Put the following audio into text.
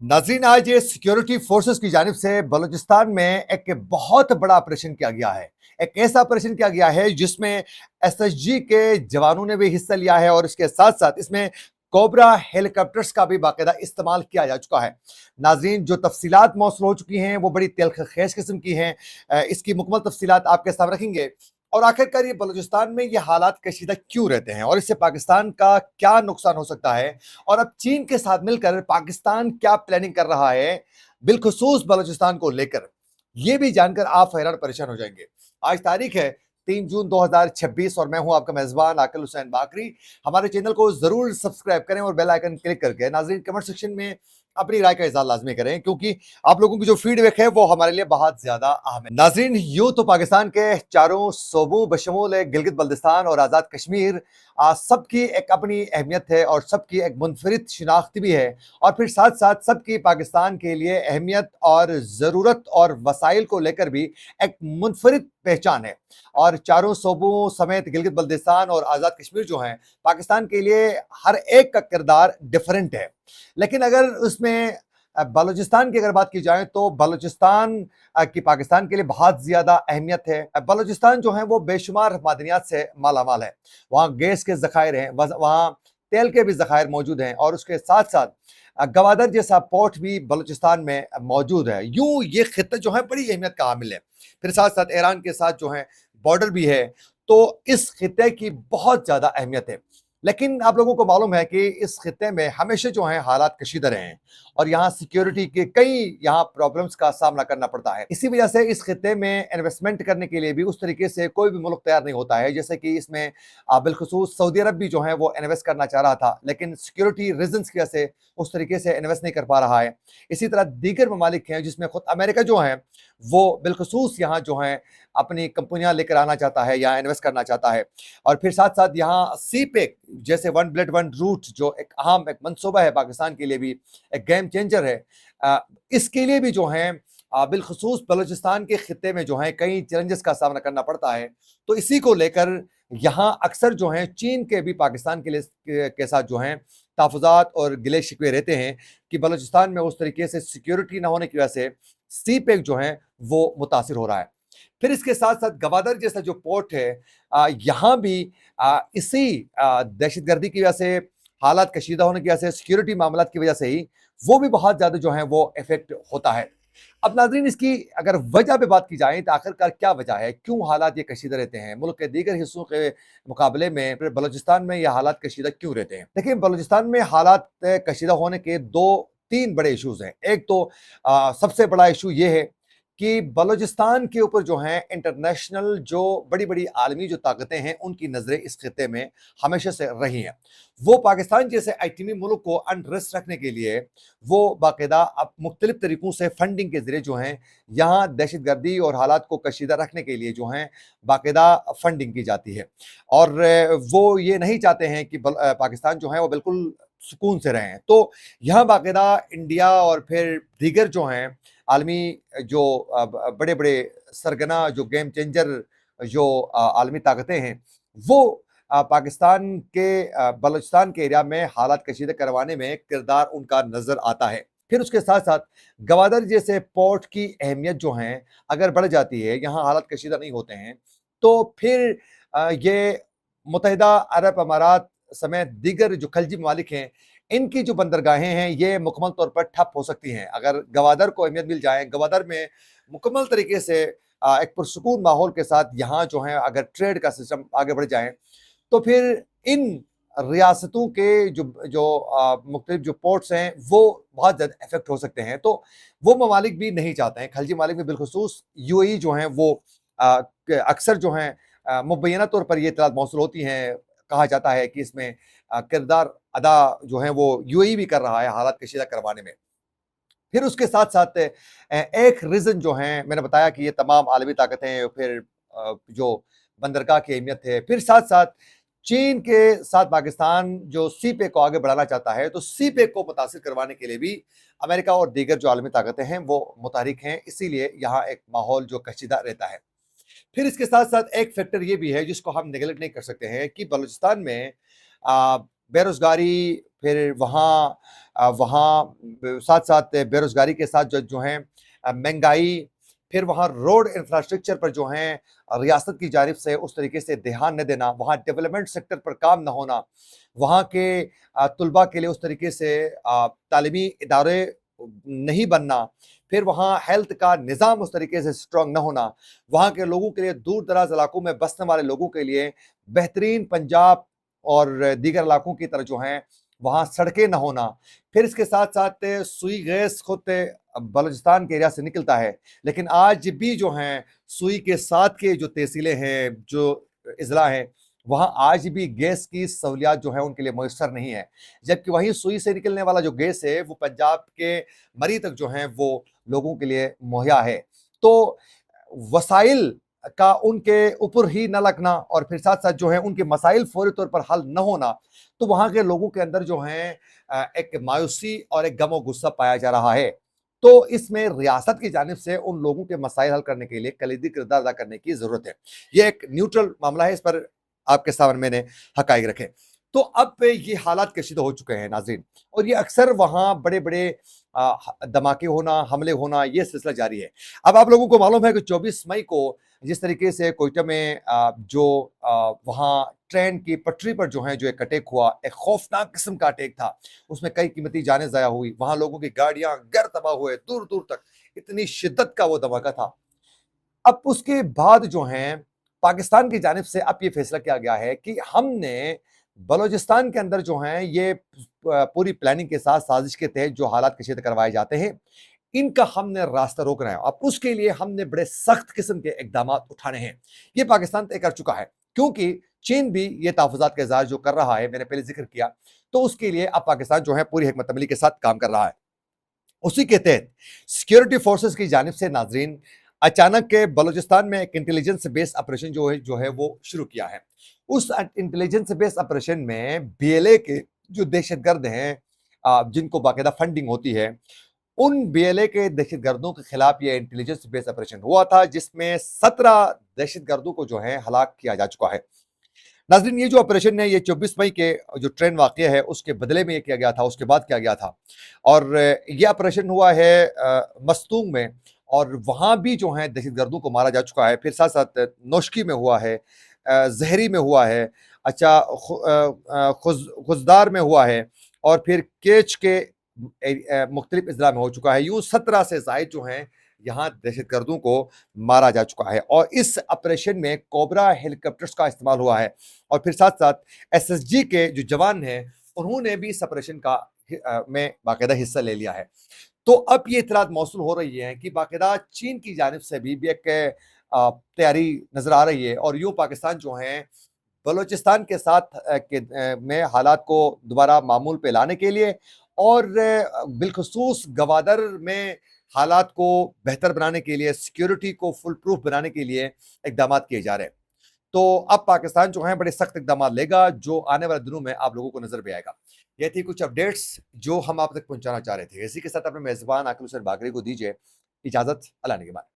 नाज़रीन, आज ये सिक्योरिटी फोर्सेस की जानिब से बलूचिस्तान में एक बहुत बड़ा ऑपरेशन किया गया है। एक ऐसा ऑपरेशन किया गया है जिसमें एसएसजी के जवानों ने भी हिस्सा लिया है और इसके साथ-साथ इसमें कोबरा हेलीकॉप्टर्स का भी बाकायदा इस्तेमाल किया जा चुका है। नाज़रीन, जो तफसीलात मौसूल हो चुकी हैं वो बड़ी तलख़-ख़ेज़ किस्म की हैं। इसकी मुकम्मल तफसीलात आपके सामने रखेंगे और आखिरकार ये बलूचिस्तान में ये हालात कशीदा क्यों रहते हैं और इससे पाकिस्तान का क्या नुकसान हो सकता है और अब चीन के साथ मिलकर पाकिस्तान क्या प्लानिंग कर रहा है, बिलखुसूस बलूचिस्तान को लेकर, ये भी जानकर आप हैरान परेशान हो जाएंगे। आज तारीख है 3 जून 2026 और मैं हूं आपका मेजबान आकिल हुसैन बाकरी। हमारे चैनल को जरूर सब्सक्राइब करें और बेल आइकन क्लिक करके नाजरीन कमेंट सेक्शन में अपनी राय का इज़हार लाजमी करें, क्योंकि आप लोगों की जो फीडबैक है वो हमारे लिए बहुत ज्यादा अहम है। नाजरीन, यूं तो पाकिस्तान के चारों सूबों बशमूल गिलगित बल्तिस्तान और आज़ाद कश्मीर सबकी एक अपनी अहमियत है और सबकी एक मुनफरिद शिनाख्त भी है और फिर साथ साथ सबकी पाकिस्तान के लिए अहमियत और ज़रूरत और वसाइल को लेकर भी एक मुनफरिद पहचान है। और चारों सूबों समेत गिलगित बल्तिस्तान और आज़ाद कश्मीर जो हैं, पाकिस्तान के लिए हर एक का किरदार डिफरेंट है। लेकिन अगर उसमें बलूचिस्तान की अगर बात की जाए तो बलूचिस्तान की पाकिस्तान के लिए बहुत ज़्यादा अहमियत है। बलूचिस्तान जो है वो बेशुमार मादनियात से मालामाल है। वहाँ गैस के ज़खायर हैं, वहाँ तेल के भी ज़खायर मौजूद हैं और उसके साथ साथ गवादर जैसा पोर्ट भी बलूचिस्तान में मौजूद है। यूं ये खित्ता जो है बड़ी अहमियत का हामिल है। फिर साथ साथ ईरान के साथ जो है बॉर्डर भी है, तो इस खित्ते की बहुत ज़्यादा अहमियत है। लेकिन आप लोगों को मालूम है कि इस खित्ते में हमेशा जो है हालात कशीदा रहे हैं और यहाँ सिक्योरिटी के कई यहाँ प्रॉब्लम्स का सामना करना पड़ता है। इसी वजह से इस खित्ते में इन्वेस्टमेंट करने के लिए भी उस तरीके से कोई भी मुल्क तैयार नहीं होता है, जैसे कि इसमें बिलखुसूस सऊदी अरब भी जो है वो इन्वेस्ट करना चाह रहा था, लेकिन सिक्योरिटी रीजंस की वजह से उस तरीके से इन्वेस्ट नहीं कर पा रहा है। इसी तरह दीगर ममालिक हैं जिसमें खुद अमेरिका जो है वो बिलखुसूस यहाँ जो है अपनी कंपनियां लेकर आना चाहता है, यहाँ इन्वेस्ट करना चाहता है। और फिर साथ साथ यहाँ सी पेक जैसे वन ब्लेड वन रूट जो एक अहम एक मनसूबा है पाकिस्तान के लिए भी एक गेम चेंजर है, इसके लिए भी जो है बिलखुसूस बलूचिस्तान के खित्ते में जो है कई चैलेंजेस का सामना करना पड़ता है। तो इसी को लेकर यहाँ अक्सर जो है चीन के भी पाकिस्तान के लिए के साथ जो है तहफ़्फ़ुज़ात और गिले शिकवे रहते हैं कि बलूचिस्तान में उस तरीके से सिक्योरिटी ना होने की वजह से सी पेक जो है वो मुतासिर हो रहा है। फिर इसके साथ साथ गवादर जैसा जो पोर्ट है, यहाँ भी इसी दहशतगर्दी की वजह से, हालात कशीदा होने की वजह से, सिक्योरिटी मामलात की वजह से ही वो भी बहुत ज़्यादा जो है वो इफेक्ट होता है। अब नाज़रीन, इसकी अगर वजह पे बात की जाए तो आखिरकार क्या वजह है, क्यों हालात ये कशीदा रहते हैं मुल्क के दीगर हिस्सों के मुकाबले में, फिर बलूचिस्तान में ये हालात कशीदा क्यों रहते हैं? देखिए, बलूचिस्तान में हालात कशीदा होने के दो तीन बड़े इशूज़ हैं। एक तो सबसे बड़ा इशू ये है कि बलूचिस्तान के ऊपर जो है इंटरनेशनल जो बड़ी-बड़ी आलमी जो ताकतें हैं, उनकी नज़रें इस खित्ते में हमेशा से रही हैं। वो पाकिस्तान जैसे एटमी मुल्क को अनरेस्ट रखने के लिए वो बाकायदा अब मुख्तलिफ तरीकों से फंडिंग के ज़रिए जो हैं, यहाँ दहशतगर्दी और हालात को कशीदा रखने के लिए जो हैं बाकायदा फंडिंग की जाती है। और वो ये नहीं चाहते हैं कि पाकिस्तान जो है वो बिल्कुल सुकून से रहें। तो यहाँ बाकायदा इंडिया और फिर दीगर जो हैं आलमी जो बड़े-बड़े सरगना जो गेम चेंजर जो आलमी ताकतें हैं, वो पाकिस्तान के बलूचिस्तान के एरिया में हालात कशीदा करवाने में किरदार उनका नज़र आता है। फिर उसके साथ-साथ गवादर जैसे पोर्ट की अहमियत जो है, अगर बढ़ जाती है, यहाँ हालात कशीदा नहीं होते हैं, तो फिर ये मुत्तहिदा अरब अमारात समेत दीगर जो खलिजी ममालिक हैं, इनकी जो बंदरगाहें हैं ये मुकम्मल तौर पर ठप हो सकती हैं। अगर गवादर को अहमियत मिल जाए, गवादर में मुकम्मल तरीके से एक पुरसुकून माहौल के साथ यहाँ जो है अगर ट्रेड का सिस्टम आगे बढ़ जाए, तो फिर इन रियासतों के जो जो मुख्तलिफ जो पोर्ट्स हैं वो बहुत ज़्यादा इफ़ेक्ट हो सकते हैं। तो वो ममालिक भी नहीं चाहते हैं, खलिजी ममालिक में बिलखुसूस यूएई जो हैं वो अक्सर जो हैं मुबैना तौर पर ये इत्तलात मौसूल होती हैं। कहा जाता है कि इसमें किरदार अदा जो है वो यूएई भी कर रहा है हालात कशीदा करवाने में। फिर उसके साथ-साथ एक रीज़न जो है, मैंने बताया कि ये तमाम आलमी ताकतें, फिर जो बंदरगाह की अहमियत है, फिर साथ-साथ चीन के साथ पाकिस्तान जो सीपेक को आगे बढ़ाना चाहता है, तो सीपेक को मुतासिर करवाने के लिए भी अमेरिका और दीगर जो आलमी ताकतें हैं, वो मुतहरिक हैं, इसीलिए यहाँ एक माहौल जो कशीदा रहता है। फिर इसके साथ-साथ एक फैक्टर ये भी है जिसको हम नेगलेक्ट नहीं कर सकते हैं कि बलूचिस्तान में बेरोज़गारी, फिर वहाँ साथ-साथ बेरोज़गारी के साथ जो है महँगाई, फिर वहाँ रोड इंफ्रास्ट्रक्चर पर जो है रियासत की जानिब से उस तरीके से ध्यान न देना, वहाँ डेवलपमेंट सेक्टर पर काम न होना, वहाँ के तुलबा के लिए उस तरीके से तालीमी इदारे नहीं बनना, फिर वहाँ हेल्थ का निज़ाम उस तरीके से स्ट्रॉन्ग न होना, वहाँ के लोगों के लिए दूर-दराज़ इलाकों में बसने वाले लोगों के लिए बेहतरीन पंजाब और दीगर इलाकों की तरह जो हैं, वहाँ सड़कें न होना, फिर इसके साथ-साथ सुई गैस खुद बलूचिस्तान के एरिया से निकलता है, लेकिन आज भी जो हैं, सुई के साथ के जो तहसीलें हैं, जो अज़ला हैं, वहाँ आज भी गैस की सहूलियात जो है उनके लिए मुयस्सर नहीं है। जबकि वहीं सुई से निकलने वाला जो गैस है, वो पंजाब के मरी तक जो हैं, वो लोगों के लिए मुहैया है। तो वसाइल का उनके ऊपर ही न लगना और फिर साथ-साथ जो है उनके मसाइल फौरी तौर पर हल न होना, तो वहाँ के लोगों के अंदर जो है एक मायूसी और एक गम-ओ-गुस्सा पाया जा रहा है। तो इसमें रियासत की जानिब से उन लोगों के मसाइल हल करने के लिए कलीदी किरदार अदा करने की ज़रूरत है। ये एक न्यूट्रल मामला है, इस पर आपके सामने मैंने हक़ाइक़ रखे। तो अब ये हालात कशीदा हो चुके हैं नाज़रीन, और ये अक्सर वहाँ बड़े-बड़े धमाके होना, हमले होना, ये सिलसिला जारी है। अब आप लोगों को मालूम है कि 24 मई को जिस तरीके से कोयटा में वहाँ ट्रेन की पटरी पर जो है जो एक अटैक हुआ, एक खौफनाक किस्म का अटैक था। उसमें कई कीमती जानें ज़ाया हुई, वहाँ लोगों की गाड़ियाँ, घर तबाह हुए, दूर-दूर तक, इतनी शिद्दत का वो धमाका था। अब उसके बाद जो हैं, पाकिस्तान की जानिब से अब ये फैसला किया गया है कि हमने बलूचिस्तान के अंदर जो हैं ये पूरी प्लानिंग के साथ साजिश के तहत जो हालात कशीदा करवाए जाते हैं, इनका हमने रास्ता रोकना है। अब उसके लिए हमने बड़े सख्त किस्म के इक़दामात उठाने हैं। ये पाकिस्तान तय कर चुका है, क्योंकि चीन भी ये तहफ़्फ़ुज़ात का इज़हार जो कर रहा है, मैंने पहले ज़िक्र किया, तो उसके लिए अब पाकिस्तान जो है पूरी हिकमत अमली के साथ काम कर रहा है। उसी के तहत सिक्योरिटी फोर्सेस की जानिब से नाज़रीन अचानक के बलूचिस्तान में एक इंटेलिजेंस बेस्ड ऑपरेशन जो है वो शुरू किया है। उस इंटेलिजेंस बेस्ड ऑपरेशन में बीएलए के जो दहशतगर्द हैं जिनको बाकायदा फंडिंग होती है, उन बीएलए के दहशतगर्दों के खिलाफ ये इंटेलिजेंस बेस्ड ऑपरेशन हुआ था, जिसमें 17 दहशतगर्दों को जो है हलाक किया जा चुका है। नाज़रीन ये जो ऑपरेशन है ये 24 मई के जो ट्रेन वाक़या है उसके बदले में ये किया गया था, उसके बाद किया गया था। और ये ऑपरेशन हुआ है मस्तूंग में, और वहाँ भी जो है दहशतगर्दों को मारा जा चुका है। फिर साथ-साथ नौशकी में हुआ है, ज़हरी में हुआ है, अच्छा खुज़दार में हुआ है, और फिर केच के मुख्तलिफ अज़ला में हो चुका है। यूँ 17 से ज़ायद जो हैं यहाँ दहशतगर्दों को मारा जा चुका है, और इस ऑपरेशन में कोबरा हेलीकॉप्टर्स का इस्तेमाल हुआ है, और फिर साथ-साथ एसएसजी के जो जवान हैं, उन्होंने भी इस ऑपरेशन का में बाकायदा हिस्सा ले लिया है। तो अब ये इत्तलात मौसूल हो रही है कि बाकायदा चीन की जानिब से भी एक तैयारी नज़र आ रही है, और यूँ पाकिस्तान जो है बलूचिस्तान के साथ में हालात को दोबारा मामूल पे लाने के लिए और बिलख़ुसूस गवादर में हालात को बेहतर बनाने के लिए, सिक्योरिटी को फुल प्रूफ बनाने के लिए इक़दामात किए जा रहे हैं। तो अब पाकिस्तान जो है बड़े सख्त इक़दामात लेगा, जो आने वाले दिनों में आप लोगों को नज़र भी आएगा। ये थी कुछ अपडेट्स जो हम आप तक पहुँचाना चाह रहे थे। इसी के साथ अपने मेज़बान आकिब हुसैन बाकरी को दीजिए इजाज़त। अल्लाह निगहबान।